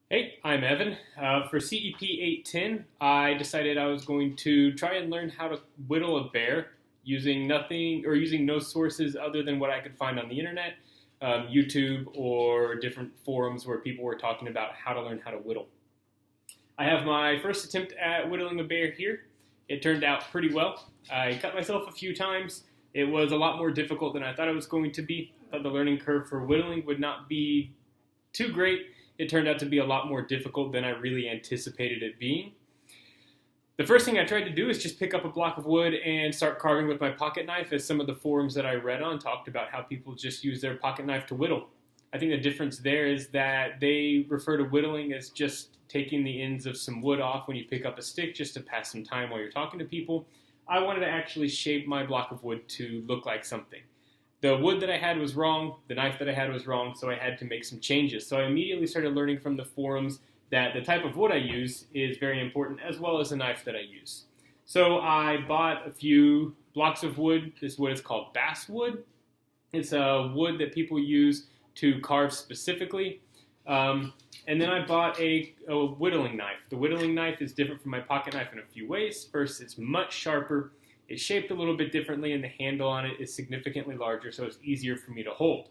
Hey, I'm Evan. For CEP 810, I decided I was going to try and learn how to whittle a bear using nothing or using no sources other than what I could find on the internet, YouTube, or different forums where people were talking about how to learn how to whittle. I have my first attempt at whittling a bear here. It turned out pretty well. I cut myself a few times. It was a lot more difficult than I thought it was going to be. I thought the learning curve for whittling would not be too great. It turned out to be a lot more difficult than I really anticipated it being. The first thing I tried to do is just pick up a block of wood and start carving with my pocket knife, as some of the forums that I read on talked about how people just use their pocket knife to whittle. I think the difference there is that they refer to whittling as just taking the ends of some wood off when you pick up a stick just to pass some time while you're talking to people. I wanted to actually shape my block of wood to look like something. The wood that I had was wrong, the knife that I had was wrong, so I had to make some changes. So I immediately started learning from the forums that the type of wood I use is very important, as well as the knife that I use. So I bought a few blocks of wood. This wood is called basswood. It's a wood that people use to carve specifically. And then I bought a whittling knife. The whittling knife is different from my pocket knife in a few ways. First, it's much sharper. It's shaped a little bit differently, and the handle on it is significantly larger, so it's easier for me to hold.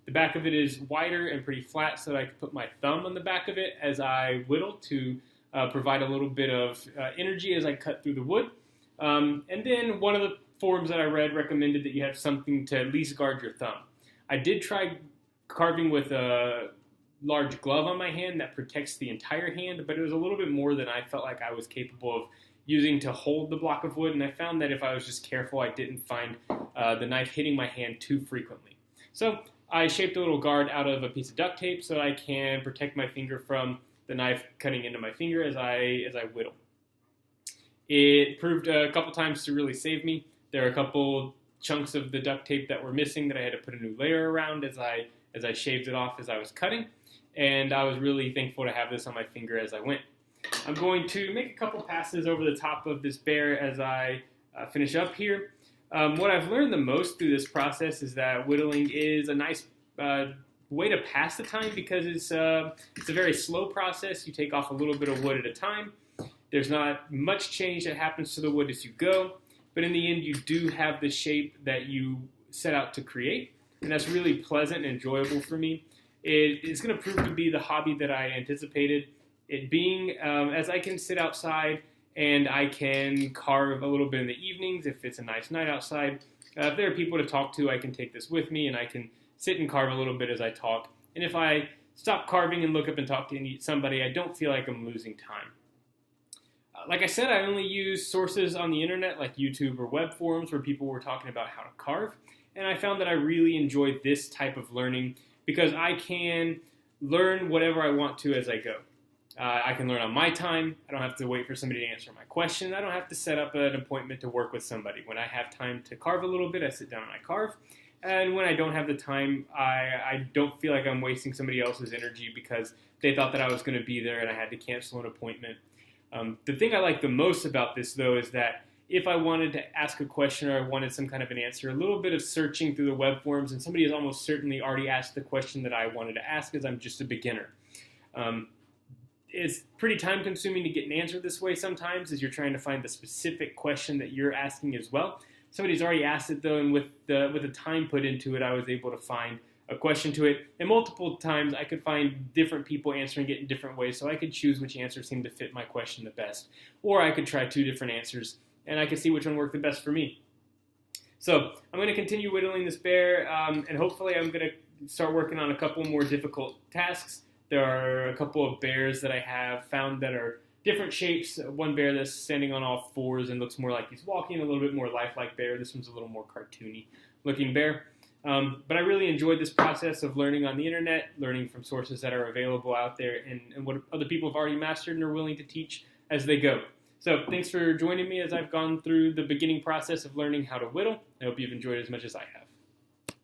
The back of it is wider and pretty flat, so that I can put my thumb on the back of it as I whittle to provide a little bit of energy as I cut through the wood. And then one of the forums that I read recommended that you have something to at least guard your thumb. I did try carving with a large glove on my hand that protects the entire hand, but it was a little bit more than I felt like I was capable of using to hold the block of wood, and I found that if I was just careful, I didn't find the knife hitting my hand too frequently. So I shaped a little guard out of a piece of duct tape so I can protect my finger from the knife cutting into my finger as I whittle. It proved a couple times to really save me. There are a couple chunks of the duct tape that were missing that I had to put a new layer around as I shaved it off as I was cutting, and I was really thankful to have this on my finger as I went. I'm going to make a couple passes over the top of this bear as I finish up here. What I've learned the most through this process is that whittling is a nice way to pass the time, because it's a very slow process. You take off a little bit of wood at a time. There's not much change that happens to the wood as you go, but in the end you do have the shape that you set out to create, and that's really pleasant and enjoyable for me. It's going to prove to be the hobby that I anticipated it being, as I can sit outside and I can carve a little bit in the evenings if it's a nice night outside. If there are people to talk to, I can take this with me and I can sit and carve a little bit as I talk. And if I stop carving and look up and talk to somebody, I don't feel like I'm losing time. Like I said, I only use sources on the internet like YouTube or web forums where people were talking about how to carve. And I found that I really enjoyed this type of learning because I can learn whatever I want to as I go. I can learn on my time. I don't have to wait for somebody to answer my question. I don't have to set up an appointment to work with somebody. When I have time to carve a little bit, I sit down and I carve. And when I don't have the time, I don't feel like I'm wasting somebody else's energy because they thought that I was going to be there and I had to cancel an appointment. The thing I like the most about this, though, is that if I wanted to ask a question or I wanted some kind of an answer, a little bit of searching through the web forums, and somebody has almost certainly already asked the question that I wanted to ask, as I'm just a beginner. It's pretty time-consuming to get an answer this way sometimes, as you're trying to find the specific question that you're asking as well. Somebody's already asked it, though, and with the time put into it, I was able to find a question to it. And multiple times, I could find different people answering it in different ways, so I could choose which answer seemed to fit my question the best. Or I could try two different answers, and I could see which one worked the best for me. So I'm going to continue whittling this bear, and hopefully I'm going to start working on a couple more difficult tasks. There are a couple of bears that I have found that are different shapes. One bear that's standing on all fours and looks more like he's walking, a little bit more lifelike bear. This one's a little more cartoony looking bear. But I really enjoyed this process of learning on the internet, learning from sources that are available out there, and what other people have already mastered and are willing to teach as they go. So thanks for joining me as I've gone through the beginning process of learning how to whittle. I hope you've enjoyed it as much as I have.